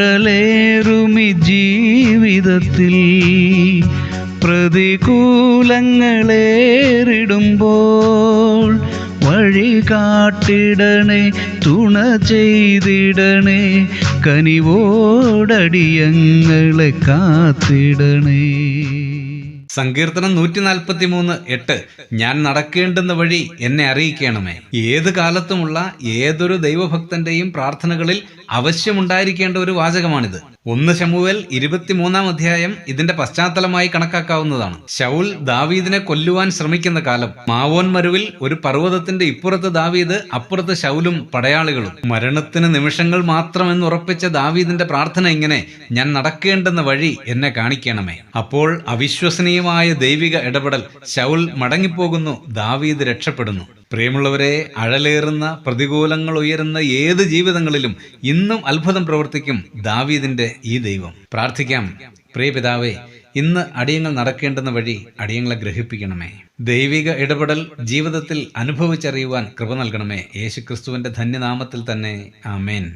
നിഴലേറുമി ജീവിതത്തിൽ പ്രതികൂലങ്ങളേറിടുമ്പോൾ വഴി കാട്ടിടണേ, തുണ ചെയ്തിടണേ, കനിവോടടിയങ്ങളെ കാത്തിടണേ. സങ്കീർത്തനം 143:8 ഞാൻ നടക്കേണ്ടുന്ന വഴി എന്നെ അറിയിക്കണമേ. ഏത് കാലത്തുമുള്ള ഏതൊരു ദൈവഭക്തന്റെയും പ്രാർത്ഥനകളിൽ അവശ്യമുണ്ടായിരിക്കേണ്ട ഒരു വാചകമാണിത്. 1 ശമൂവേൽ 23 ഇതിന്റെ പശ്ചാത്തലമായി കണക്കാക്കാവുന്നതാണ്. ശൗൽ ദാവീദിനെ കൊല്ലുവാൻ ശ്രമിക്കുന്ന കാലം. മാവോൻ മരുവിൽ ഒരു പർവ്വതത്തിന്റെ ഇപ്പുറത്ത് ദാവീദ്, അപ്പുറത്ത് ശൗലും പടയാളികളും. മരണത്തിന് നിമിഷങ്ങൾ മാത്രമെന്ന് ഉറപ്പിച്ച ദാവീദിന്റെ പ്രാർത്ഥന ഇങ്ങനെ: ഞാൻ നടക്കേണ്ടുന്ന വഴി എന്നെ കാണിക്കണമേ. അപ്പോൾ അവിശ്വസനീയമായ ദൈവിക ഇടപെടൽ. ശൗൽ മടങ്ങിപ്പോകുന്നു, ദാവീദ് രക്ഷപ്പെടുന്നു. പ്രിയമുള്ളവരെ, അഴലേറുന്ന പ്രതികൂലങ്ങൾ ഉയരുന്ന ഏത് ജീവിതങ്ങളിലും ഇന്നും അത്ഭുതം പ്രവർത്തിക്കും ദാവീദിന്റെ ഈ ദൈവം. പ്രാർത്ഥിക്കാം. പ്രിയ പിതാവേ, ഇന്ന് അടിയങ്ങൾ നടക്കേണ്ടുന്ന വഴി അടിയങ്ങളെ ഗ്രഹിപ്പിക്കണമേ. ദൈവിക ഇടപെടൽ ജീവിതത്തിൽ അനുഭവിച്ചറിയുവാൻ കൃപ നൽകണമേ. യേശുക്രിസ്തുവിന്റെ ധന്യനാമത്തിൽ തന്നെ, ആമേൻ.